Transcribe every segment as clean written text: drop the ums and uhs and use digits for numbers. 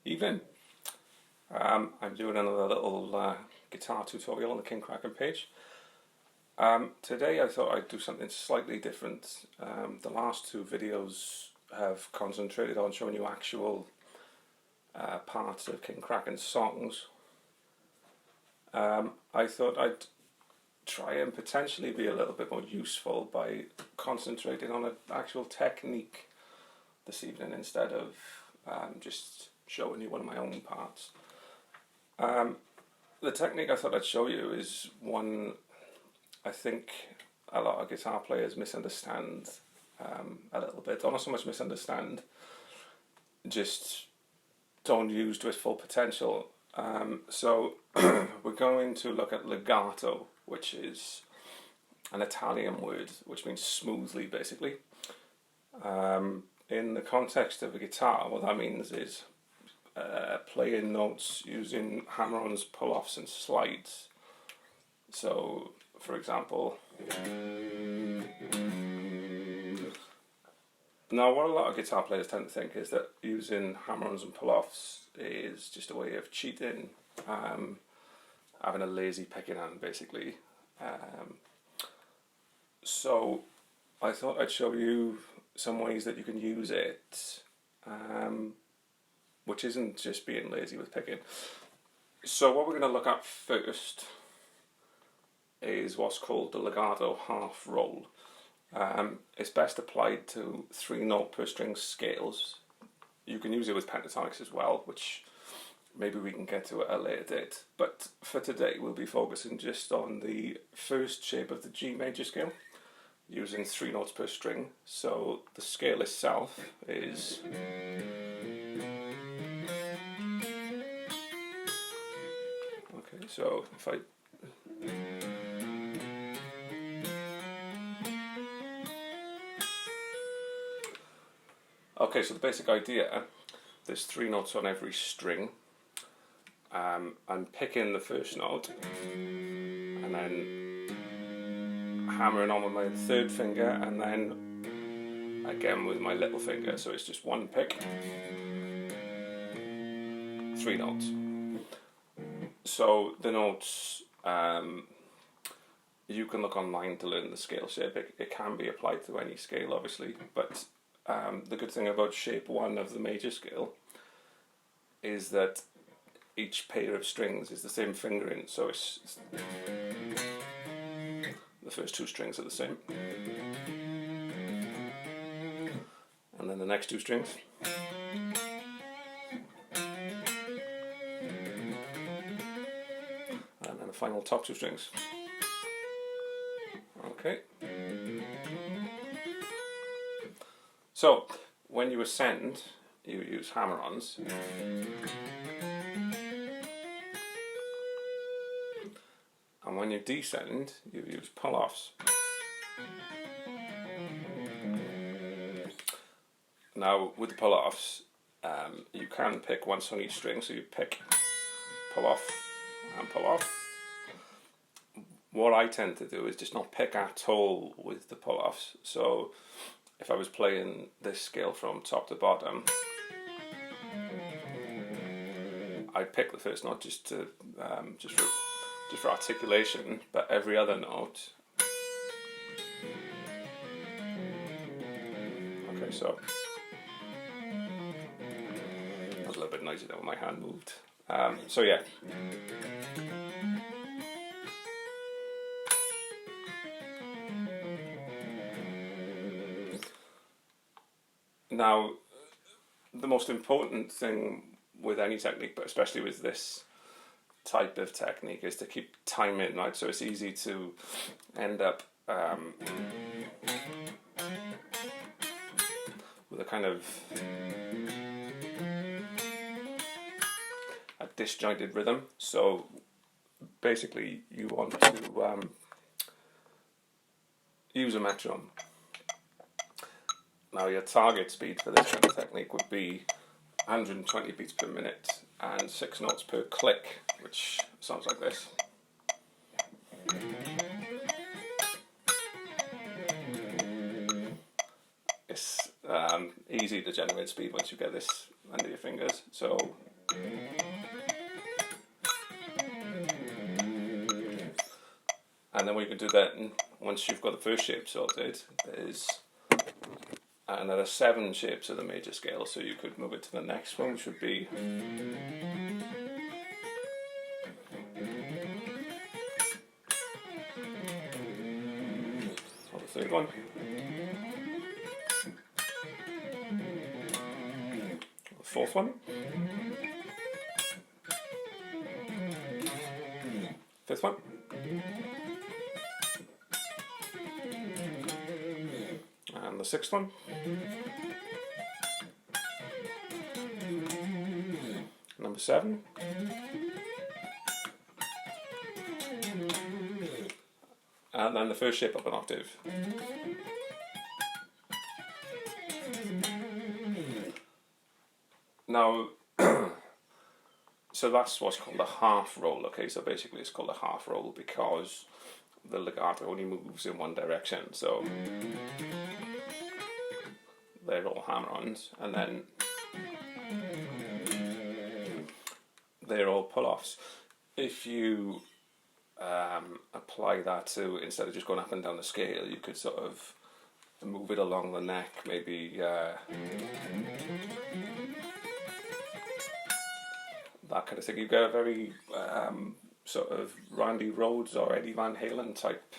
Evening. I'm doing another little guitar tutorial on the King Kraken page. Today I thought I'd do something slightly different. The last two videos have concentrated on showing you actual parts of King Kraken's songs. I thought I'd try and potentially be a little bit more useful by concentrating on an actual technique this evening instead of just showing you one of my own parts. The technique I thought I'd show you is one I think a lot of guitar players misunderstand a little bit, or not so much misunderstand, just don't use to its full potential. So we're going to look at legato, which is an Italian word which means smoothly, basically. In the context of a guitar, what that means is playing notes using hammer-ons, pull-offs and slides. So, for example, now what a lot of guitar players tend to think is that using hammer-ons and pull-offs is just a way of cheating, having a lazy picking hand, basically. So I thought I'd show you some ways that you can use it, which isn't just being lazy with picking. So what we're going to look at first is what's called the legato half roll. It's best applied to 3-note per string scales. You can use it with pentatonics as well, which maybe we can get to at a later date. But for today we'll be focusing just on the first shape of the G major scale, using 3 notes per string. So the scale itself is okay, so if I okay, so the basic idea, there's 3 notes on every string. I'm picking the first note and then hammering on with my third finger and then again with my little finger, so it's just one pick, 3 notes. So the notes, you can look online to learn the scale shape. It can be applied to any scale, obviously, but the good thing about shape 1 of the major scale is that each pair of strings is the same fingering, so it's the first 2 strings are the same, and then the next 2 strings, and then the final top 2 strings. Okay. So when you ascend, you use hammer-ons. And when you descend, you use pull-offs. Now, with the pull-offs, you can pick once on each string, so you pick, pull-off, and pull-off. What I tend to do is just not pick at all with the pull-offs. So, if I was playing this scale from top to bottom, I'd pick the first note just to just for articulation, but every other note. Okay, so that was a little bit noisy there when my hand moved. So yeah. Now, the most important thing with any technique, but especially with this type of technique, is to keep time in, right? So it's easy to end up with a kind of a disjointed rhythm. So basically you want to use a metronome. Now your target speed for this kind of technique would be 120 beats per minute and 6 notes per click, which sounds like this. It's easy to generate speed once you get this under your fingers. So And then what you can do then, once you've got the first shape sorted, there's another 7 shapes of the major scale, so you could move it to the next one, which would be or the third one, the fourth one, fifth one, and the sixth one, number 7, and then the first shape up an octave. Now, so that's what's called a half roll, okay? So basically it's called a half roll because the legato only moves in one direction, so they're all hammer-ons, and then they're all pull-offs. If you apply that to, instead of just going up and down the scale, you could sort of move it along the neck, maybe that kind of thing. You get a very sort of Randy Rhoads or Eddie Van Halen type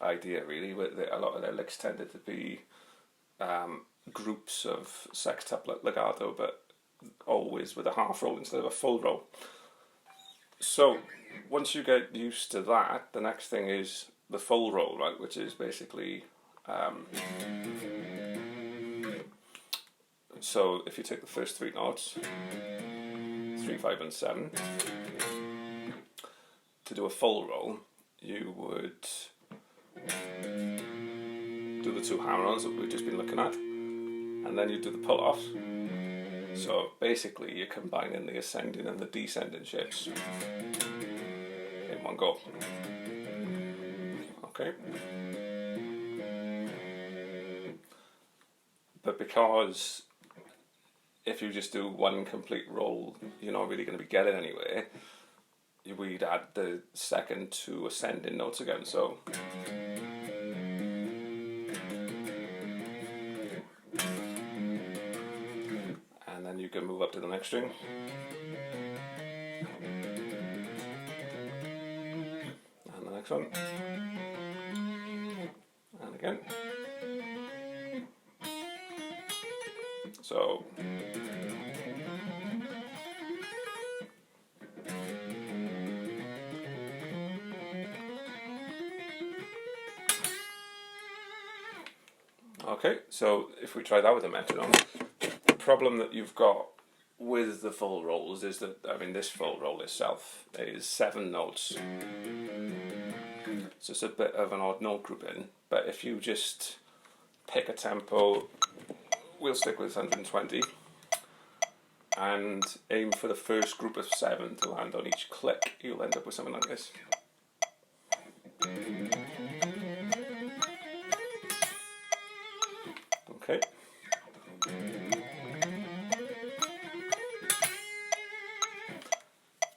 idea, really, where a lot of their licks tended to be groups of sextuple legato, but always with a half roll instead of a full roll. So once you get used to that, the next thing is the full roll, right, which is basically so if you take the first 3 notes, 3, 5 and 7, to do a full roll you would do the 2 hammer-ons that we've just been looking at, and then you do the pull-offs. So basically you're combining the ascending and the descending shapes in one go. Okay. But because if you just do one complete roll, you're not really going to be getting anywhere, we'd add the second 2 ascending notes again. So and then you can move up to the next string, and the next one, and again. So okay, so if we try that with a metronome, the problem that you've got with the full rolls is that, I mean, this full roll itself is 7 notes, so it's a bit of an odd note grouping. But if you just pick a tempo, we'll stick with 120, and aim for the first group of 7 to land on each click, you'll end up with something like this. Okay.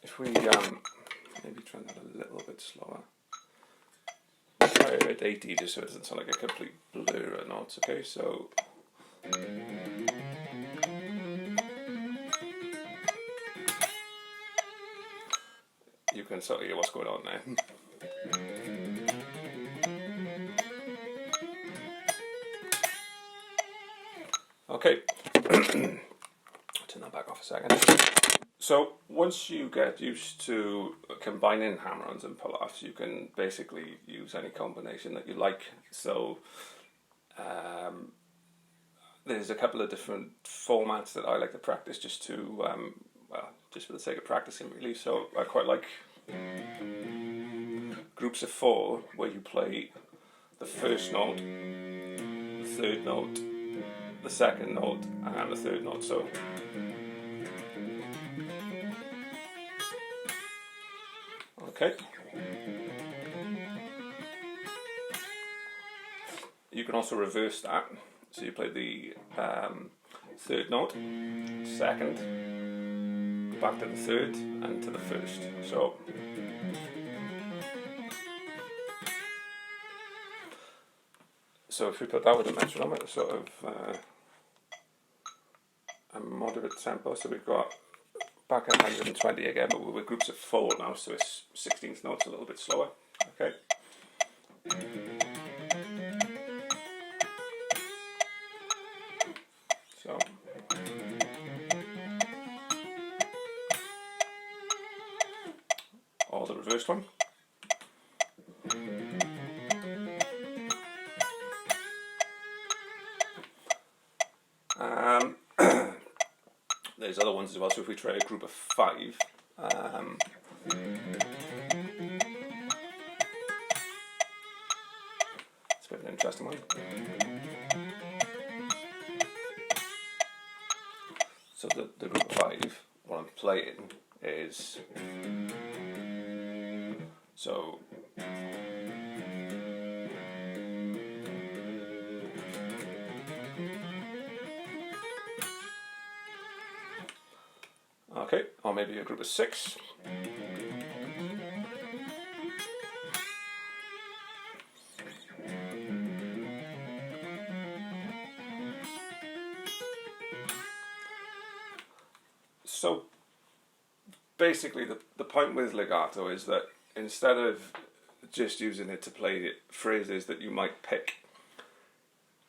If we maybe try that a little bit slower, try it at 80 just so it doesn't sound like a complete blur of notes. Okay, so you can sort of hear what's going on there. Okay, turn that back off a second. So once you get used to combining hammer-ons and pull-offs, you can basically use any combination that you like. So there's a couple of different formats that I like to practice just to, well, just for the sake of practicing, really. So I quite like groups of 4 where you play the first note, the third note, the second note, and the third note. So okay, you can also reverse that. So you play the third note, second, back to the third and to the first. So if we put that with a metronome at a sort of a moderate tempo, so we've got back at 120 again, but we're with groups of 4 now, so it's 16th notes a little bit slower. Okay. So or the reversed one. There's other ones as well, so if we try a group of 5, it's a bit of an interesting one. So the group of 5, what I'm playing is, so okay, or maybe a group of 6. So basically the point with legato is that instead of just using it to play phrases that you might pick,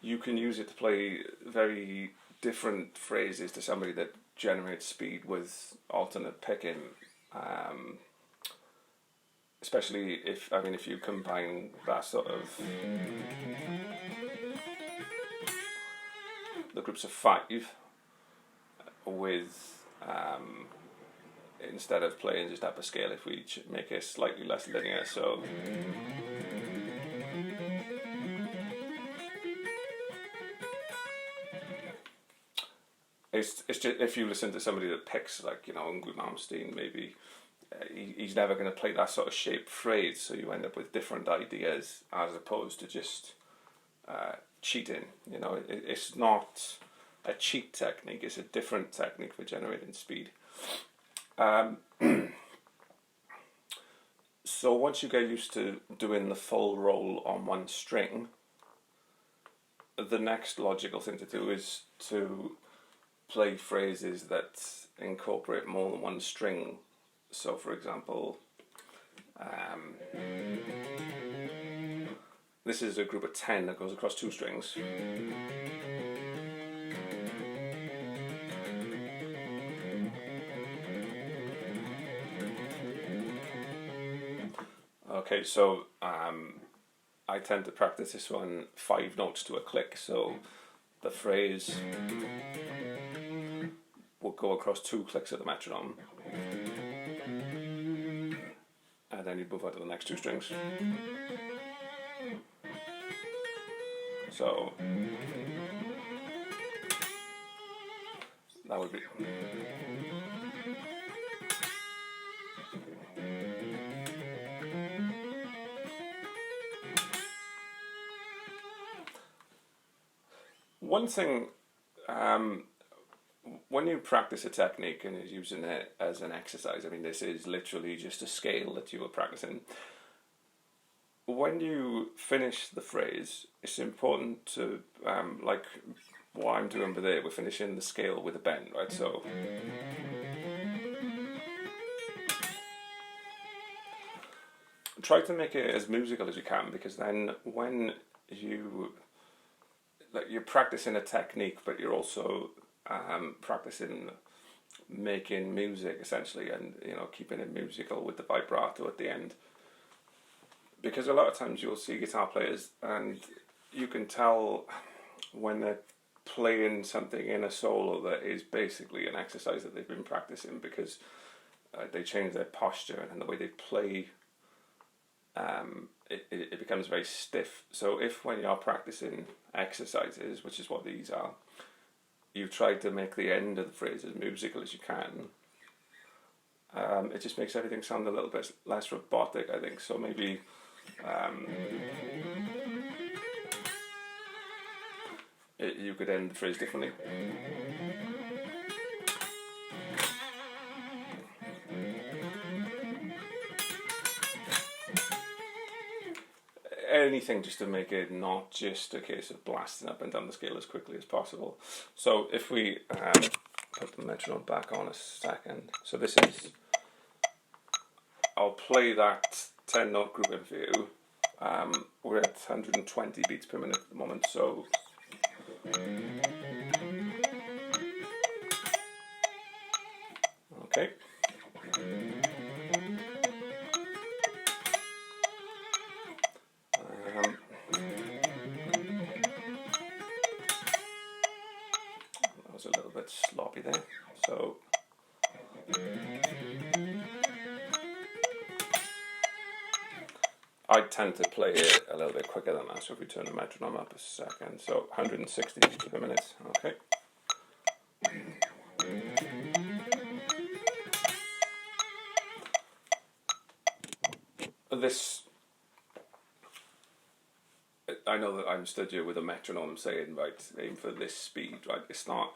you can use it to play very different phrases to somebody that generates speed with alternate picking, especially if you combine that sort of the groups of 5 with instead of playing just upper scale, if we make it slightly less linear, so it's just, if you listen to somebody that picks, like, you know, Ingrid Malmsteen, maybe he's never going to play that sort of shaped phrase, so you end up with different ideas as opposed to just cheating. You know, it's not a cheat technique, it's a different technique for generating speed. So once you get used to doing the full roll on one string, the next logical thing to do is to play phrases that incorporate more than one string. So for example, this is a group of 10 that goes across 2 strings. Okay, so I tend to practice this one 5 notes to a click, so the phrase will go across 2 clicks of the metronome, and then you move on to the next 2 strings. So that would be. One thing, when you practice a technique and you're using it as an exercise, I mean, this is literally just a scale that you are practicing. When you finish the phrase, it's important to, like what I'm doing over there, we're finishing the scale with a bend, right? So try to make it as musical as you can, because then when you're practicing a technique, but you're also practicing making music essentially, and you know, keeping it musical with the vibrato at the end. Because a lot of times you'll see guitar players and you can tell when they're playing something in a solo that is basically an exercise that they've been practicing, because they change their posture and the way they play. It becomes very stiff. So if when you're practicing exercises, which is what these are, you try to make the end of the phrase as musical as you can, it just makes everything sound a little bit less robotic, I think. So maybe you could end the phrase differently. anything just to make it not just a case of blasting up and down the scale as quickly as possible. So if we put the metronome back on a second, so this is, I'll play that 10 note grouping for you. We're at 120 beats per minute at the moment, so okay. That was a little bit sloppy there, so I tend to play it a little bit quicker than that, so if we turn the metronome up a second, so 160 beats per minute, okay. This, I know that I'm stood here with a metronome saying, right, aim for this speed, right? It's not,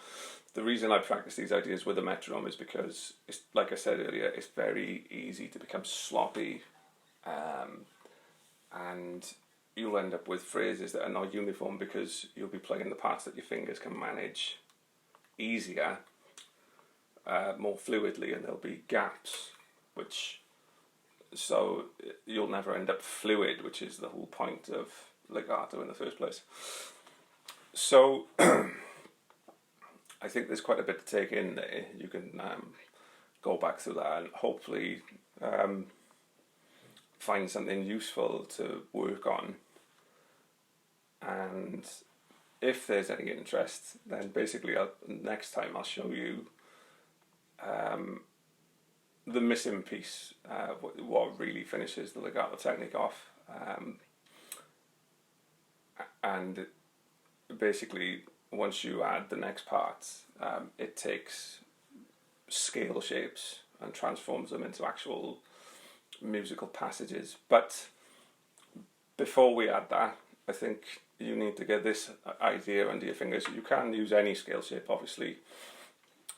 the reason I practice these ideas with a metronome is because, it's, like I said earlier, it's very easy to become sloppy, and you'll end up with phrases that are not uniform because you'll be playing the parts that your fingers can manage easier, more fluidly, and there'll be gaps, which, so you'll never end up fluid, which is the whole point of legato in the first place. So I think there's quite a bit to take in there. You can go back through that and hopefully find something useful to work on. And if there's any interest, then basically next time I'll show you the missing piece, what really finishes the legato technique off. And basically, once you add the next parts, it takes scale shapes and transforms them into actual musical passages. But before we add that, I think you need to get this idea under your fingers. You can use any scale shape, obviously.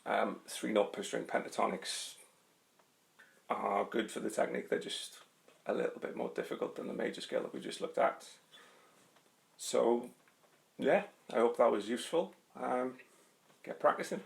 3-note per string pentatonics are good for the technique. They're just a little bit more difficult than the major scale that we just looked at. So, yeah, I hope that was useful. Get practicing.